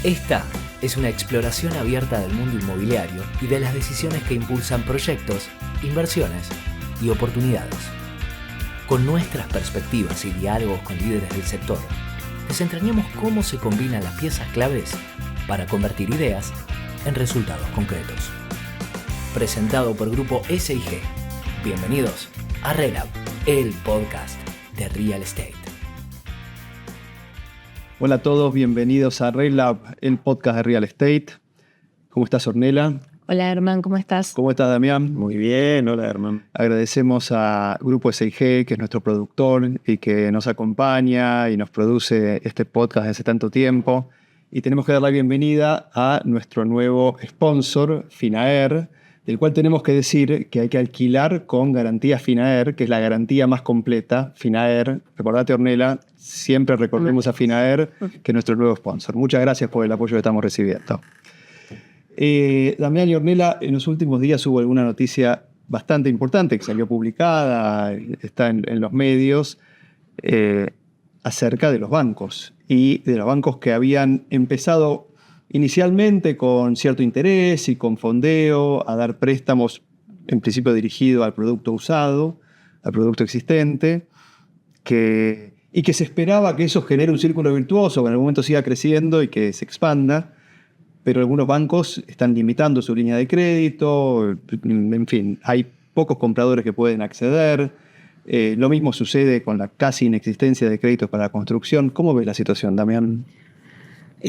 Esta es una exploración abierta del mundo inmobiliario y de las decisiones que impulsan proyectos, inversiones y oportunidades. Con nuestras perspectivas y diálogos con líderes del sector, desentrañamos cómo se combinan las piezas claves para convertir ideas en resultados concretos. Presentado por Grupo SIG. Bienvenidos a RELAB, el podcast de Real Estate. Hola a todos, bienvenidos a RELAB, el podcast de Real Estate. ¿Cómo estás, Ornella? Hola, Herman, ¿cómo estás? ¿Cómo estás, Damián? Muy bien, hola, Herman. Agradecemos a Grupo SIG, que es nuestro productor y que nos acompaña y nos produce este podcast desde hace tanto tiempo. Y tenemos que dar la bienvenida a nuestro nuevo sponsor, Finaer, del cual tenemos que decir que hay que alquilar con garantía Finaer, que es la garantía más completa, Finaer. Recordate, Ornella, siempre recordemos a Finaer, que es nuestro nuevo sponsor. Muchas gracias por el apoyo que estamos recibiendo. Damián y Ornella, en los últimos días hubo alguna noticia bastante importante que salió publicada, está en los medios, acerca de los bancos y de los bancos que habían empezado inicialmente con cierto interés y con fondeo a dar préstamos, en principio dirigido al producto usado, al producto existente, y que se esperaba que eso genere un círculo virtuoso, que en algún momento siga creciendo y que se expanda, pero algunos bancos están limitando su línea de crédito, en fin, hay pocos compradores que pueden acceder. Lo mismo sucede con la casi inexistencia de créditos para la construcción. ¿Cómo ves la situación, Damián?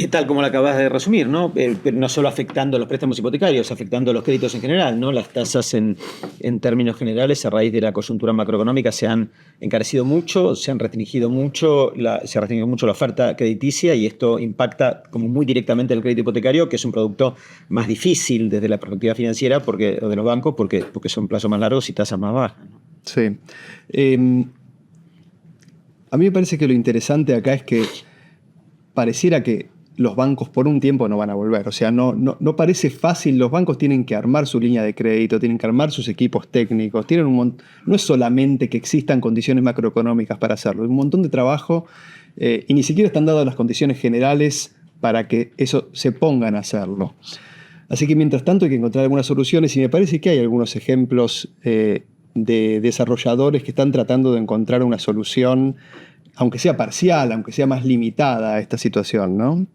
Tal como lo acabas de resumir, ¿no? No solo afectando a los préstamos hipotecarios, afectando a los créditos en general, ¿no? Las tasas en términos generales, a raíz de la coyuntura macroeconómica, se han encarecido mucho, se ha restringido mucho la oferta crediticia, y esto impacta como muy directamente el crédito hipotecario, que es un producto más difícil desde la perspectiva financiera o de los bancos, porque son plazos más largos y tasas más bajas, ¿no? Sí. A mí me parece que lo interesante acá es que pareciera que los bancos por un tiempo no van a volver. O sea, no parece fácil. Los bancos tienen que armar su línea de crédito, tienen que armar sus equipos técnicos. No es solamente que existan condiciones macroeconómicas para hacerlo. Hay un montón de trabajo y ni siquiera están dadas las condiciones generales para que eso se pongan a hacerlo. Así que mientras tanto hay que encontrar algunas soluciones, y me parece que hay algunos ejemplos de desarrolladores que están tratando de encontrar una solución, aunque sea parcial, aunque sea más limitada a esta situación, ¿no?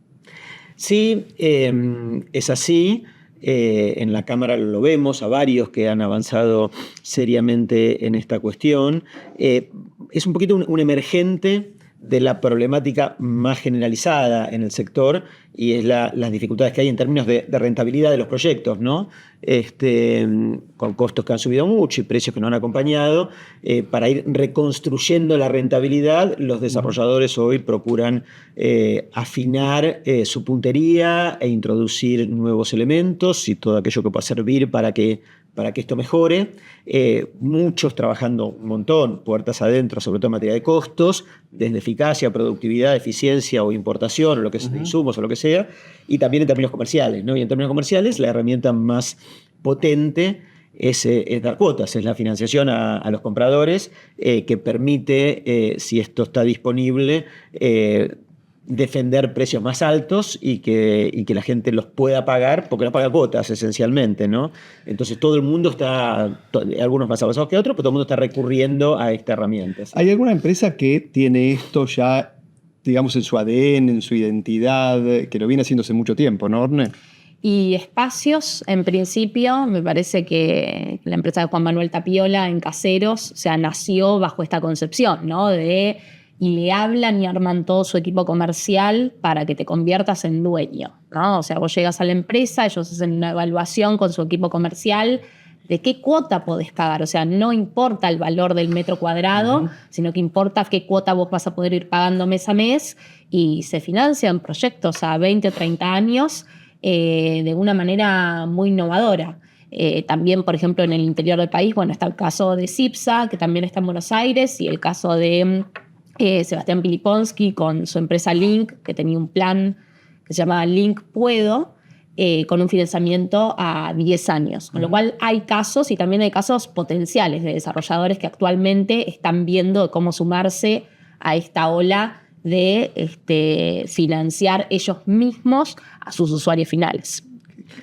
Sí, es así. En la Cámara lo vemos, a varios que han avanzado seriamente en esta cuestión. Es un poquito un emergente de la problemática más generalizada en el sector, y es las dificultades que hay en términos de rentabilidad de los proyectos, ¿no? Con costos que han subido mucho y precios que no han acompañado. Para ir reconstruyendo la rentabilidad, los desarrolladores hoy procuran afinar su puntería e introducir nuevos elementos y todo aquello que pueda servir para que esto mejore. Muchos trabajando un montón, puertas adentro, sobre todo en materia de costos, desde eficacia, productividad, eficiencia o importación, o lo que sea, insumos o lo que sea, y también en términos comerciales, ¿no? Y en términos comerciales, la herramienta más potente es dar cuotas, es la financiación a los compradores, que permite, si esto está disponible, defender precios más altos y que la gente los pueda pagar, porque no paga cuotas esencialmente, ¿no? Entonces todo el mundo está, algunos más avanzados que otros, pero todo el mundo está recurriendo a esta herramienta. ¿Sí? ¿Hay alguna empresa que tiene esto ya, digamos, en su ADN, en su identidad, que lo viene haciendo hace mucho tiempo, ¿no, Orne? Y Espacios, en principio, me parece que la empresa de Juan Manuel Tapiola en Caseros, o sea, nació bajo esta concepción, ¿no? Y le hablan y arman todo su equipo comercial para que te conviertas en dueño, ¿no? O sea, vos llegas a la empresa, ellos hacen una evaluación con su equipo comercial de qué cuota podés pagar. O sea, no importa el valor del metro cuadrado, sino que importa qué cuota vos vas a poder ir pagando mes a mes, y se financian proyectos a 20 o 30 años de una manera muy innovadora. También, por ejemplo, en el interior del país, bueno, está el caso de CIPSA, que también está en Buenos Aires, y el caso de Sebastián Piliponsky con su empresa Link, que tenía un plan que se llamaba Link Puedo, con un financiamiento a 10 años. Con lo cual hay casos, y también hay casos potenciales de desarrolladores que actualmente están viendo cómo sumarse a esta ola de financiar ellos mismos a sus usuarios finales.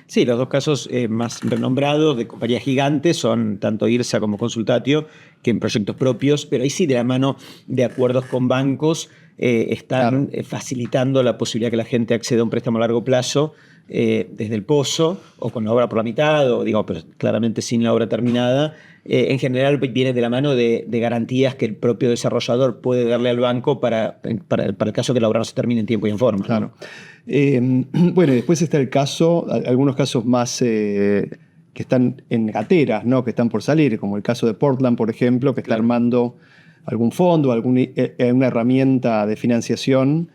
Sí, los dos casos más renombrados de compañías gigantes son tanto IRSA como Consultatio, que en proyectos propios, pero ahí sí de la mano de acuerdos con bancos están facilitando la posibilidad que la gente acceda a un préstamo a largo plazo desde el pozo o con la obra por la mitad, o digo, pero claramente sin la obra terminada. En general viene de la mano de garantías que el propio desarrollador puede darle al banco para el caso que la obra no se termine en tiempo y en forma. Claro. Bueno, después está el caso, algunos casos más que están en gateras, ¿no? Que están por salir, como el caso de Portland, por ejemplo, que está armando algún fondo, una herramienta de financiación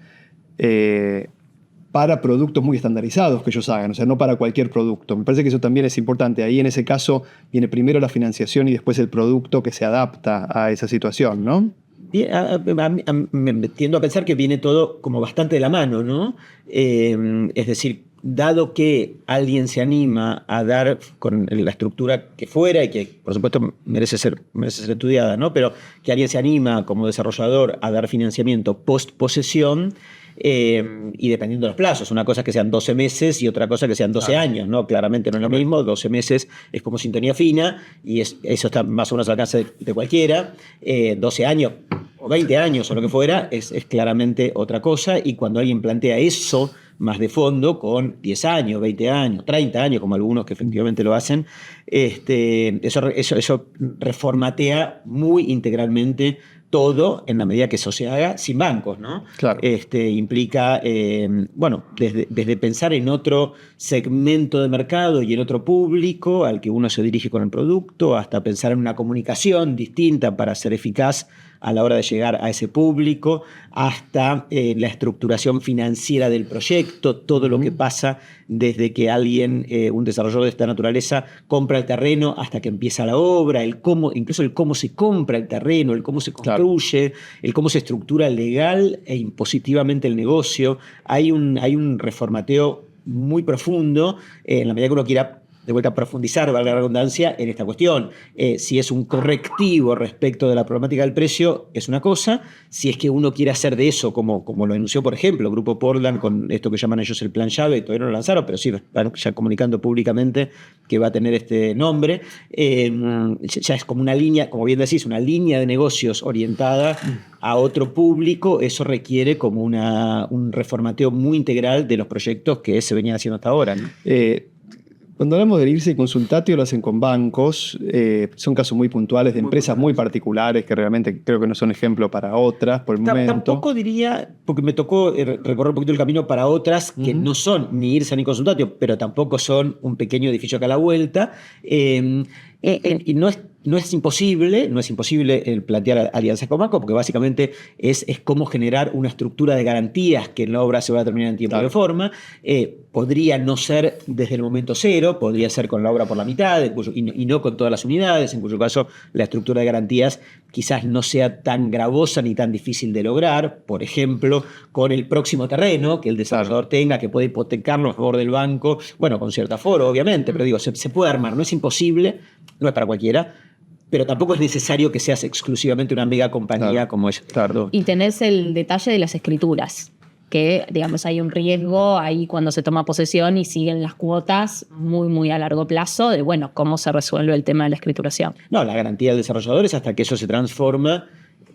para productos muy estandarizados que ellos hagan, o sea, no para cualquier producto. Me parece que eso también es importante. Ahí en ese caso viene primero la financiación y después el producto que se adapta a esa situación, ¿no? Me tiendo a pensar que viene todo como bastante de la mano, ¿no? Es decir, dado que alguien se anima a dar con la estructura que fuera y que, por supuesto, merece ser estudiada, ¿no? Pero que alguien se anima como desarrollador a dar financiamiento post-posesión, y dependiendo de los plazos, una cosa es que sean 12 meses y otra cosa que sean 12 años, ¿no? Claramente no es lo mismo, 12 meses es como sintonía fina y eso está más o menos al alcance de cualquiera. 12 años o 20 años o lo que fuera es claramente otra cosa, y cuando alguien plantea eso más de fondo, con 10 años, 20 años, 30 años, como algunos que efectivamente lo hacen, eso reformatea muy integralmente todo en la medida que eso se haga sin bancos, ¿no? Claro. Implica, desde pensar en otro segmento de mercado y en otro público al que uno se dirige con el producto, hasta pensar en una comunicación distinta para ser eficaz a la hora de llegar a ese público, hasta la estructuración financiera del proyecto, todo lo que pasa desde que alguien, un desarrollador de esta naturaleza, compra el terreno hasta que empieza la obra, incluso el cómo se compra el terreno, el cómo se construye, el cómo se estructura legal e impositivamente el negocio. Hay un reformateo muy profundo en la medida que uno quiera de vuelta a profundizar, valga la redundancia, en esta cuestión. Si es un correctivo respecto de la problemática del precio, es una cosa. Si es que uno quiere hacer de eso, como lo anunció, por ejemplo, el Grupo Portland, con esto que llaman ellos el Plan Llave, todavía no lo lanzaron, pero sí están ya comunicando públicamente que va a tener este nombre, ya es como una línea, como bien decís, una línea de negocios orientada a otro público. Eso requiere como un reformateo muy integral de los proyectos que se venían haciendo hasta ahora, ¿no? Cuando hablamos de IRSA y Consultatio, lo hacen con bancos. Son casos muy puntuales de empresas muy particulares que realmente creo que no son ejemplo para otras por el momento. Tampoco diría, porque me tocó recorrer un poquito el camino para otras que no son ni IRSA ni Consultatio, pero tampoco son un pequeño edificio acá a la vuelta. Y no es imposible el plantear alianzas con bancos, porque básicamente es cómo generar una estructura de garantías que en la obra se va a terminar en tiempo y forma. Podría no ser desde el momento cero, podría ser con la obra por la mitad, y no con todas las unidades, en cuyo caso la estructura de garantías quizás no sea tan gravosa ni tan difícil de lograr. Por ejemplo, con el próximo terreno que el desarrollador tenga, que puede hipotecarlo a favor del banco, bueno, con cierto aforo, obviamente, pero digo, se puede armar, no es imposible, no es para cualquiera, pero tampoco es necesario que seas exclusivamente una mega compañía como es. Claro. Y tenés el detalle de las escrituras, que, digamos, hay un riesgo ahí cuando se toma posesión y siguen las cuotas muy, muy a largo plazo de, bueno, cómo se resuelve el tema de la escrituración. No, la garantía del desarrollador es hasta que eso se transforma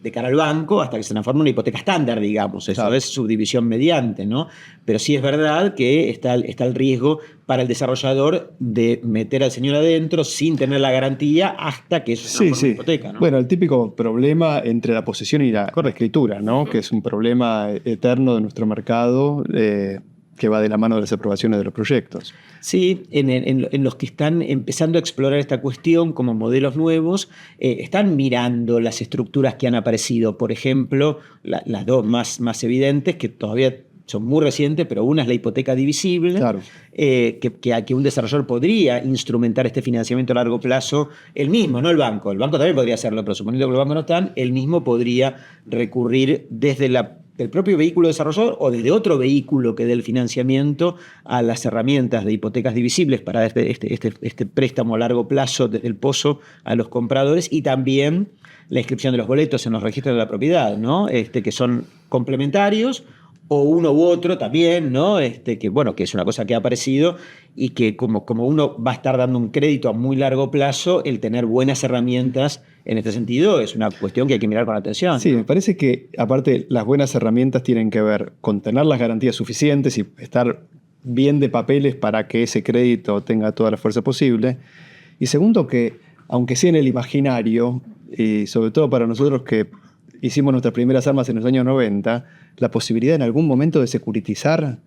de cara al banco, hasta que se transforma en una hipoteca estándar, digamos. Eso es subdivisión mediante, ¿no? Pero sí es verdad que está el riesgo para el desarrollador de meter al señor adentro sin tener la garantía hasta que eso se transforme en hipoteca, ¿no? Bueno, el típico problema entre la posesión y la escritura, ¿no? Que es un problema eterno de nuestro mercado, que va de la mano de las aprobaciones de los proyectos. Sí, en los que están empezando a explorar esta cuestión como modelos nuevos, están mirando las estructuras que han aparecido. Por ejemplo, las dos más evidentes, que todavía son muy recientes, pero una es la hipoteca divisible, claro. que un desarrollador podría instrumentar este financiamiento a largo plazo él mismo, no el banco. El banco también podría hacerlo, pero suponiendo que los bancos no están, él mismo podría recurrir desde la del propio vehículo desarrollador o desde otro vehículo que dé el financiamiento a las herramientas de hipotecas divisibles para este préstamo a largo plazo desde el pozo a los compradores, y también la inscripción de los boletos en los registros de la propiedad, ¿no? Que son complementarios, o uno u otro también, ¿no? Que es una cosa que ha aparecido y que como uno va a estar dando un crédito a muy largo plazo, el tener buenas herramientas en este sentido es una cuestión que hay que mirar con atención. Sí, me parece que aparte las buenas herramientas tienen que ver con tener las garantías suficientes y estar bien de papeles para que ese crédito tenga toda la fuerza posible. Y segundo, que aunque sea en el imaginario, y sobre todo para nosotros que hicimos nuestras primeras armas en los años 90, la posibilidad en algún momento de securitizar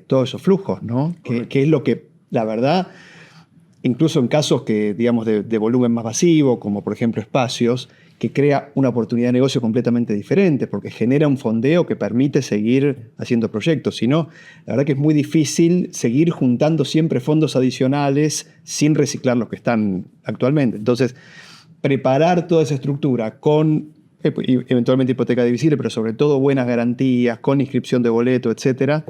todos esos flujos, ¿no? Que es lo que, la verdad, incluso en casos que, digamos, de volumen más masivo, como por ejemplo espacios, que crea una oportunidad de negocio completamente diferente, porque genera un fondeo que permite seguir haciendo proyectos. Si no, la verdad que es muy difícil seguir juntando siempre fondos adicionales sin reciclar los que están actualmente. Entonces, preparar toda esa estructura con eventualmente hipoteca divisible, pero sobre todo buenas garantías, con inscripción de boleto, etcétera,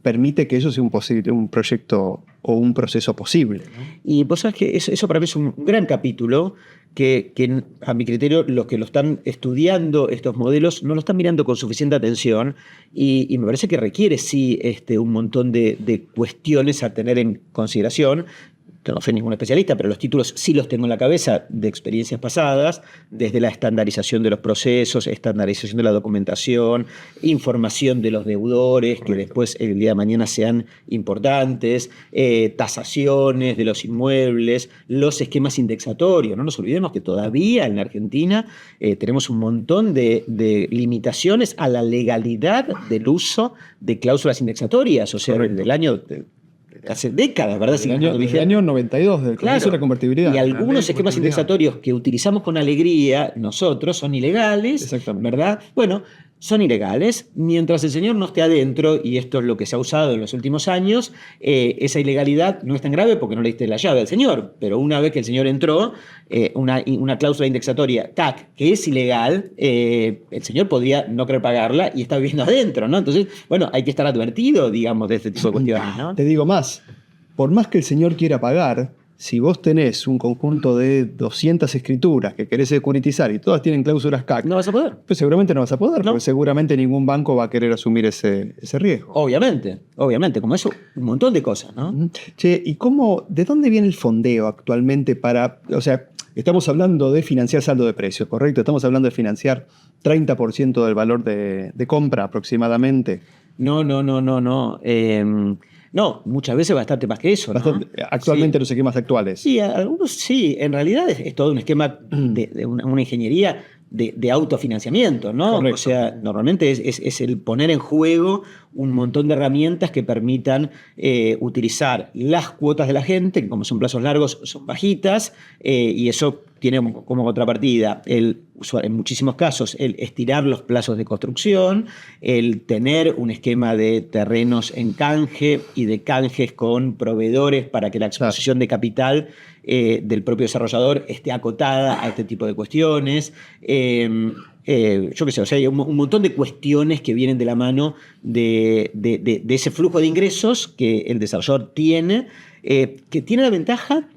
permite que eso sea un proyecto o un proceso posible, ¿no? Y vos sabés que eso para mí es un gran capítulo que a mi criterio los que lo están estudiando estos modelos no lo están mirando con suficiente atención, y me parece que requiere sí un montón de cuestiones a tener en consideración. No soy ningún especialista, pero los títulos sí los tengo en la cabeza de experiencias pasadas, desde la estandarización de los procesos, estandarización de la documentación, información de los deudores, que después el día de mañana sean importantes, tasaciones de los inmuebles, los esquemas indexatorios. No nos olvidemos que todavía en la Argentina tenemos un montón de limitaciones a la legalidad del uso de cláusulas indexatorias, o sea, del año... hace décadas, ¿verdad? El año 92, del comienzo de la convertibilidad. Y algunos esquemas indexatorios que utilizamos con alegría nosotros son ilegales, ¿verdad? Bueno, son ilegales mientras el señor no esté adentro, y esto es lo que se ha usado en los últimos años. Esa ilegalidad no es tan grave porque no le diste la llave al señor, pero una vez que el señor entró, una cláusula indexatoria TAC que es ilegal, el señor podría no querer pagarla y está viviendo adentro, ¿no? Entonces, bueno, hay que estar advertido, digamos, de este tipo de cuestiones, ¿no? Te digo más, por más que el señor quiera pagar, si vos tenés un conjunto de 200 escrituras que querés securitizar y todas tienen cláusulas CAC, no vas a poder. Pues seguramente no vas a poder, porque seguramente ningún banco va a querer asumir ese riesgo. Obviamente, como eso, un montón de cosas, ¿no? Che, ¿y de dónde viene el fondeo actualmente para, o sea, estamos hablando de financiar saldo de precios, ¿correcto? Estamos hablando de financiar 30% del valor de compra aproximadamente. No. No, muchas veces bastante más que eso, ¿no? Actualmente los esquemas actuales. Sí, algunos sí. En realidad es todo un esquema de una ingeniería de autofinanciamiento, ¿no? Correcto. O sea, normalmente es el poner en juego un montón de herramientas que permitan utilizar las cuotas de la gente, que como son plazos largos son bajitas, y eso tiene como contrapartida en muchísimos casos el estirar los plazos de construcción, el tener un esquema de terrenos en canje y de canjes con proveedores para que la exposición de capital del propio desarrollador esté acotada a este tipo de cuestiones. Yo qué sé, o sea, hay un montón de cuestiones que vienen de la mano de ese flujo de ingresos que el desarrollador tiene, que tiene la ventaja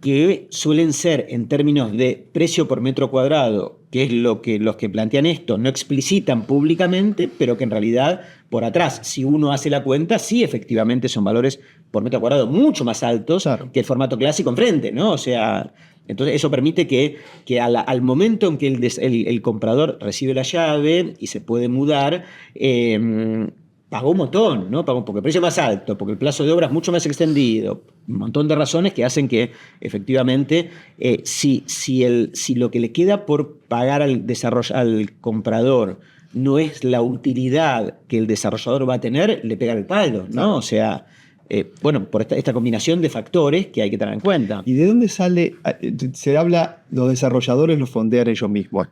que suelen ser en términos de precio por metro cuadrado, que es lo que los que plantean esto no explicitan públicamente, pero que en realidad por atrás, si uno hace la cuenta, sí efectivamente son valores por metro cuadrado mucho más altos que el formato clásico enfrente, ¿no? O sea, entonces eso permite que al momento en que el comprador recibe la llave y se puede mudar, pagó un montón, ¿no? Pagó porque el precio es más alto, porque el plazo de obra es mucho más extendido, un montón de razones que hacen que efectivamente si lo que le queda por pagar al comprador no es la utilidad que el desarrollador va a tener, le pega el palo, ¿no? O sea, por esta combinación de factores que hay que tener en cuenta. ¿Y de dónde sale? Se habla, los desarrolladores los fondean ellos mismos.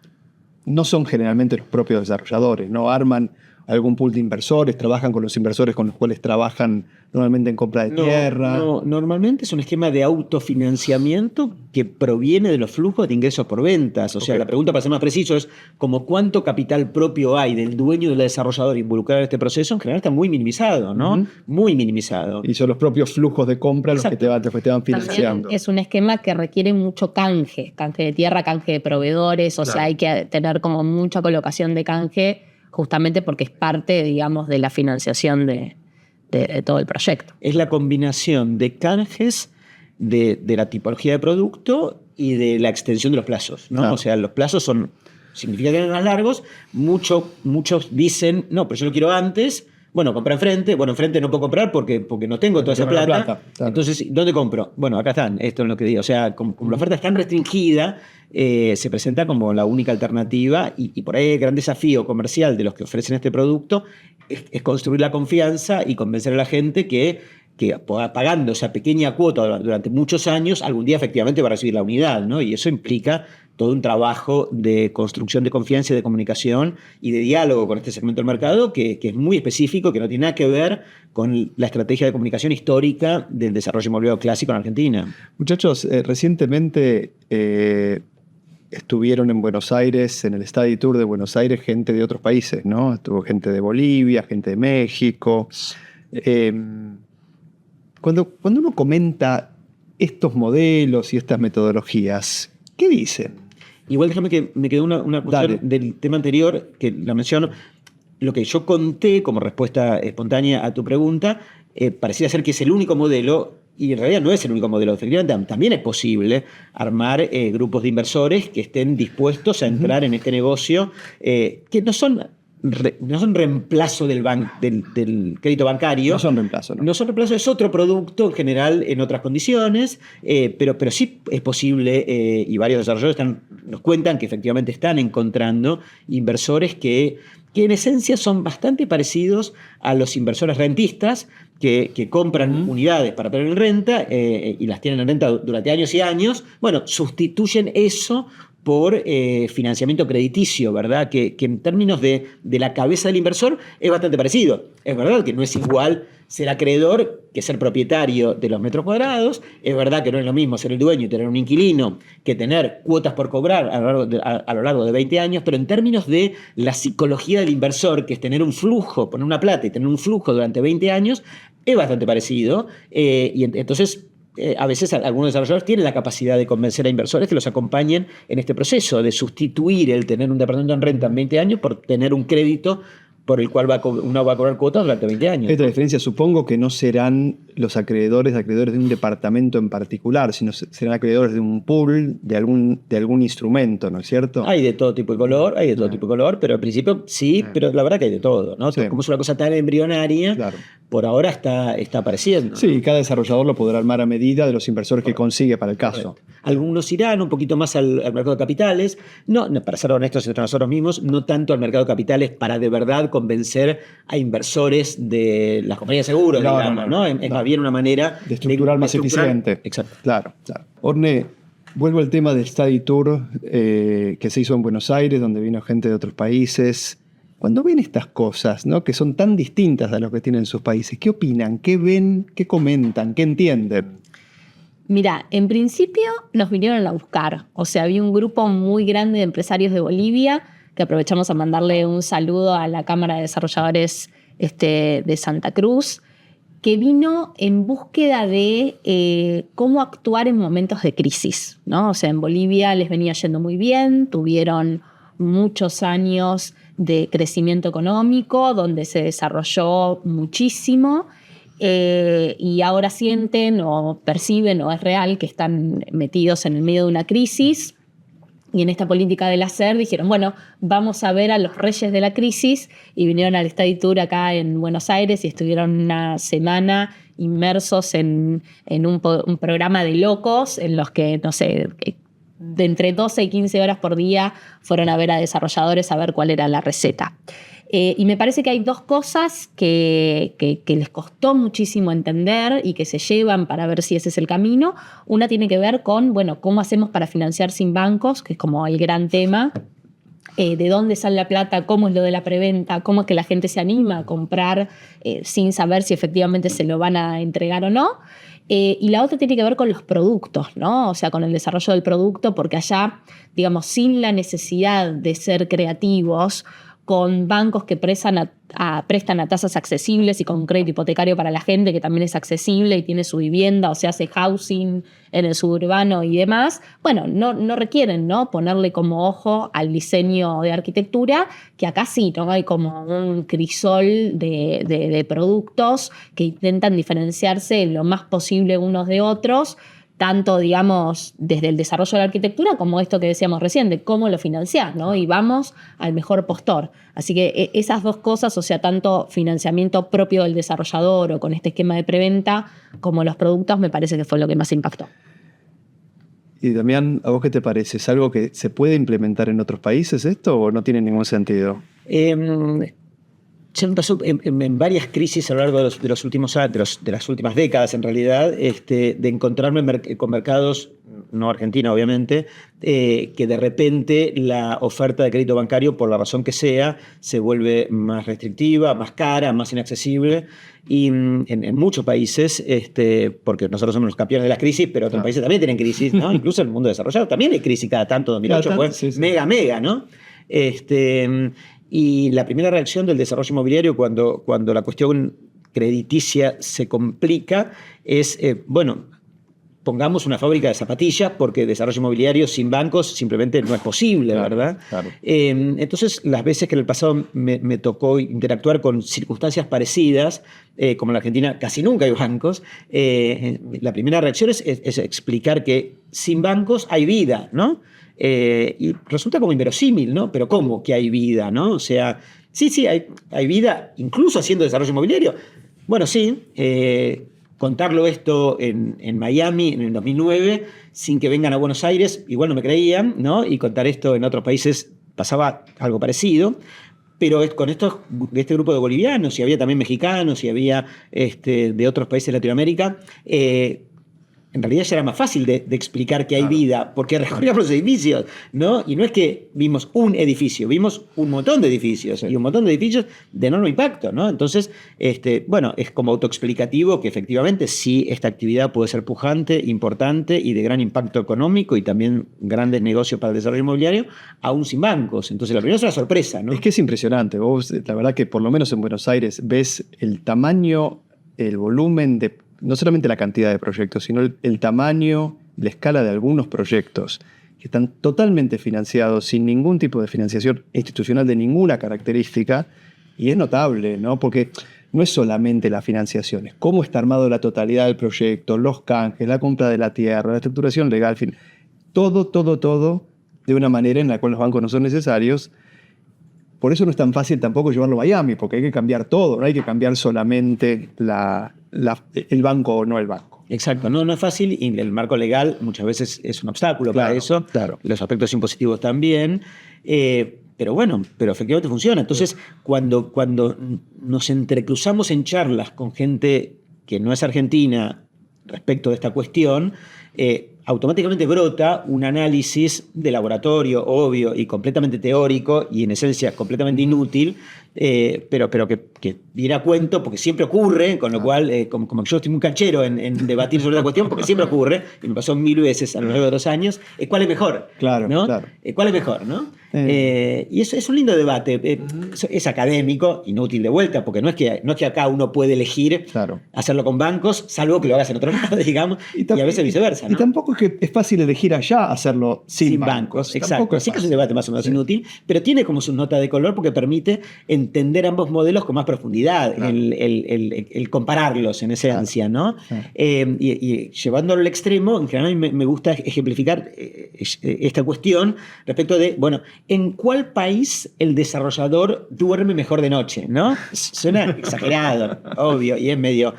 No son generalmente los propios desarrolladores, no arman algún pool de inversores, trabajan con los inversores con los cuales trabajan normalmente en compra de tierra. No, normalmente es un esquema de autofinanciamiento que proviene de los flujos de ingresos por ventas. O sea, la pregunta, para ser más preciso, es como cuánto capital propio hay del dueño del desarrollador involucrado en este proceso. En general está muy minimizado, ¿no? Muy minimizado. Y son los propios flujos de compra los que te van financiando. También es un esquema que requiere mucho canje de tierra, canje de proveedores, o sea, hay que tener como mucha colocación de canje justamente porque es parte, digamos, de la financiación de todo el proyecto. Es la combinación de canjes de la tipología de producto y de la extensión de los plazos, ¿no? Claro. O sea, los plazos son significativamente más largos. Muchos dicen, no, pero yo lo quiero antes. Bueno, compra enfrente. Bueno, enfrente no puedo comprar porque no tengo toda esa plata. Claro. Entonces, ¿dónde compro? Bueno, acá están. Esto es lo que digo. O sea, como la oferta es tan restringida, se presenta como la única alternativa y por ahí el gran desafío comercial de los que ofrecen este producto es construir la confianza y convencer a la gente que pagando esa pequeña cuota durante muchos años, algún día efectivamente va a recibir la unidad, ¿no? Y eso implica todo un trabajo de construcción de confianza y de comunicación y de diálogo con este segmento del mercado que es muy específico, que no tiene nada que ver con la estrategia de comunicación histórica del desarrollo inmobiliario clásico en Argentina. Muchachos, recientemente estuvieron en Buenos Aires, en el Study Tour de Buenos Aires, gente de otros países, ¿no? Estuvo gente de Bolivia, gente de México. Cuando uno comenta estos modelos y estas metodologías, ¿qué dicen? Igual déjame que me quedó una cuestión del tema anterior, que la menciono. Lo que yo conté como respuesta espontánea a tu pregunta, parecía ser que es el único modelo, y en realidad no es el único modelo. Efectivamente, también es posible armar grupos de inversores que estén dispuestos a entrar en este negocio, que no son reemplazo del crédito bancario. No son reemplazo, ¿no? No son reemplazo, es otro producto en general en otras condiciones, pero sí es posible, y varios desarrolladores nos cuentan que efectivamente están encontrando inversores que en esencia son bastante parecidos a los inversores rentistas que compran unidades para poner en renta y las tienen en renta durante años y años. Bueno, sustituyen eso por financiamiento crediticio, ¿verdad? Que en términos de la cabeza del inversor es bastante parecido. Es verdad que no es igual ser acreedor que ser propietario de los metros cuadrados. Es verdad que no es lo mismo ser el dueño y tener un inquilino que tener cuotas por cobrar a lo largo de 20 años, pero en términos de la psicología del inversor, que es tener un flujo, poner una plata y tener un flujo durante 20 años, es bastante parecido. Y entonces a veces algunos desarrolladores tienen la capacidad de convencer a inversores que los acompañen en este proceso de sustituir el tener un departamento en renta en 20 años por tener un crédito por el cual uno va a cobrar cuotas durante 20 años. Esta diferencia, supongo que no serán los acreedores de un departamento en particular, sino serán acreedores de un pool, de algún instrumento, ¿no es cierto? Hay de todo tipo de color, pero al principio sí, pero la verdad que hay de todo, ¿no? Sí. Como es una cosa tan embrionaria, Claro. por ahora está apareciendo. Sí, cada desarrollador lo podrá armar a medida de los inversores que consigue para el caso. Algunos irán un poquito más al mercado de capitales, no, para ser honestos entre nosotros mismos, no tanto al mercado de capitales para de verdad convencer a inversores de las compañías de seguros, digamos, ¿no? Es más bien una manera de estructurar más eficiente. Exacto. Claro. Orne, vuelvo al tema del Study Tour que se hizo en Buenos Aires, donde vino gente de otros países. Cuando ven estas cosas, ¿no?, que son tan distintas a lo que tienen sus países, ¿qué opinan? ¿Qué ven? ¿Qué comentan? ¿Qué entienden? Mira, en principio nos vinieron a buscar. O sea, había un grupo muy grande de empresarios de Bolivia, que aprovechamos a mandarle un saludo a la Cámara de Desarrolladores de Santa Cruz, que vino en búsqueda de cómo actuar en momentos de crisis, ¿no? O sea, en Bolivia les venía yendo muy bien, tuvieron muchos años de crecimiento económico, donde se desarrolló muchísimo, y ahora sienten o perciben o es real que están metidos en el medio de una crisis. Y en esta política del hacer dijeron, bueno, vamos a ver a los reyes de la crisis, y vinieron al Study Tour acá en Buenos Aires y estuvieron una semana inmersos en un programa de locos en los que, no sé, de entre 12 y 15 horas por día fueron a ver a desarrolladores a ver cuál era la receta. Y me parece que hay dos cosas que les costó muchísimo entender y que se llevan para ver si ese es el camino. Una tiene que ver con, bueno, cómo hacemos para financiar sin bancos, que es como el gran tema. de dónde sale la plata, cómo es lo de la preventa, cómo es que la gente se anima a comprar sin saber si efectivamente se lo van a entregar o no. Y la otra tiene que ver con los productos, ¿no? O sea, con el desarrollo del producto, porque allá, digamos, sin la necesidad de ser creativos, con bancos que prestan a tasas accesibles y con un crédito hipotecario para la gente que también es accesible y tiene su vivienda o se hace housing en el suburbano y demás, bueno, no requieren, ¿no?, ponerle como ojo al diseño de arquitectura, que acá sí, ¿no?, hay como un crisol de productos que intentan diferenciarse lo más posible unos de otros, tanto, digamos, desde el desarrollo de la arquitectura como esto que decíamos recién, de cómo lo financiás, ¿no? Y vamos al mejor postor. Así que esas dos cosas, o sea, tanto financiamiento propio del desarrollador o con este esquema de preventa, como los productos, me parece que fue lo que más impactó. Y Damián, ¿a vos qué te parece? ¿Es algo que se puede implementar en otros países esto o no tiene ningún sentido? Se me pasó en varias crisis a lo largo de los últimos años, de las últimas décadas en realidad, de encontrarme con mercados, no Argentina obviamente, que de repente la oferta de crédito bancario, por la razón que sea, se vuelve más restrictiva, más cara, más inaccesible. Y en muchos países, porque nosotros somos los campeones de las crisis, pero otros países también tienen crisis, ¿no? Incluso en el mundo desarrollado también hay crisis cada tanto. 2008 fue sí. mega, ¿no? Y la primera reacción del desarrollo inmobiliario cuando la cuestión crediticia se complica es, pongamos una fábrica de zapatillas porque desarrollo inmobiliario sin bancos simplemente no es posible, claro, ¿verdad? Claro. Entonces, las veces que en el pasado me tocó interactuar con circunstancias parecidas, como en la Argentina casi nunca hay bancos, la primera reacción es explicar que sin bancos hay vida, ¿no? Y resulta como inverosímil, ¿no? Pero ¿cómo que hay vida, no? O sea, sí, hay vida, incluso haciendo desarrollo inmobiliario. Bueno, sí, contarlo esto en Miami en el 2009, sin que vengan a Buenos Aires, igual no me creían, ¿no? Y contar esto en otros países pasaba algo parecido. Pero con este grupo de bolivianos, y había también mexicanos, y había de otros países de Latinoamérica, en realidad ya era más fácil de explicar que hay vida, porque recorríamos los edificios, ¿no? Y no es que vimos un edificio, vimos un montón de edificios, sí. Y un montón de edificios de enorme impacto, ¿no? Entonces, es como autoexplicativo que efectivamente sí, esta actividad puede ser pujante, importante y de gran impacto económico y también grandes negocios para el desarrollo inmobiliario, aún sin bancos. Entonces, la primera es una sorpresa, ¿no? Es que es impresionante. Vos, la verdad que por lo menos en Buenos Aires ves el tamaño, el volumen de no solamente la cantidad de proyectos, sino el tamaño, la escala de algunos proyectos que están totalmente financiados sin ningún tipo de financiación institucional de ninguna característica, y es notable, ¿no? Porque no es solamente la financiación, es cómo está armado la totalidad del proyecto, los canjes, la compra de la tierra, la estructuración legal, en fin, todo de una manera en la cual los bancos no son necesarios. Por eso no es tan fácil tampoco llevarlo a Miami, porque hay que cambiar todo, no hay que cambiar solamente el banco o no el banco. Exacto, no es fácil y el marco legal muchas veces es un obstáculo para eso, claro. Los aspectos impositivos también, pero efectivamente funciona. Entonces, cuando nos entrecruzamos en charlas con gente que no es argentina respecto de esta cuestión, automáticamente brota un análisis de laboratorio, obvio, y completamente teórico, y en esencia completamente inútil, pero que viene a cuento porque siempre ocurre, con lo cual, como yo estoy muy canchero en debatir sobre la cuestión, porque siempre ocurre, y me pasó 1000 veces a lo largo de 2 años, ¿cuál es mejor? Claro, ¿no? Claro. ¿Cuál es mejor? ¿No? Y eso es un lindo debate, es académico, inútil de vuelta, porque no es que acá uno puede elegir hacerlo con bancos, salvo que lo hagas en otro lado, digamos, y a veces viceversa, ¿no? Y tampoco es que es fácil elegir allá hacerlo sin bancos. Exacto. Así que es un debate más o menos inútil, pero tiene como su nota de color porque permite entender ambos modelos con más profundidad, el compararlos en esencia, ¿no? Y llevándolo al extremo, en general me gusta ejemplificar esta cuestión respecto de, ¿en cuál país el desarrollador duerme mejor de noche, ¿no? Suena exagerado, obvio, y es medio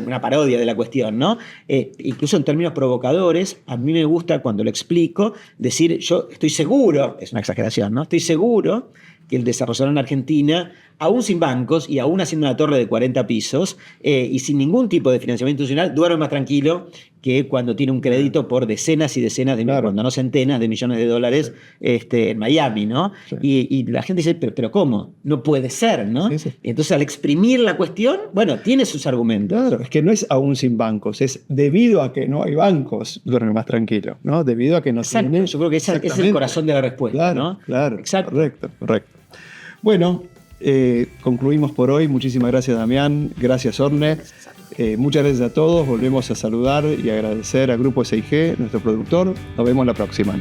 una parodia de la cuestión, ¿no? Incluso en términos provocadores, a mí me gusta cuando lo explico decir, yo estoy seguro, es una exageración, ¿no? Estoy seguro que el desarrollador en Argentina aún sin bancos y aún haciendo una torre de 40 pisos y sin ningún tipo de financiamiento institucional, duerme más tranquilo que cuando tiene un crédito por decenas y decenas de millones, cuando no centenas de millones de dólares en Miami, ¿no? Sí. Y la gente dice, pero ¿cómo? No puede ser, ¿no? Sí, sí. Y entonces al exprimir la cuestión, bueno, tiene sus argumentos. Claro, es que no es aún sin bancos, es debido a que no hay bancos, duerme más tranquilo, ¿no? Debido a que no Exacto, tiene... yo creo que ese es el Exactamente. corazón de la respuesta, Claro, ¿no? claro, Exacto. correcto. Bueno, concluimos por hoy. Muchísimas gracias, Damián. Gracias, Orne. Muchas gracias a todos. Volvemos a saludar y agradecer a Grupo SIG, nuestro productor. Nos vemos la próxima.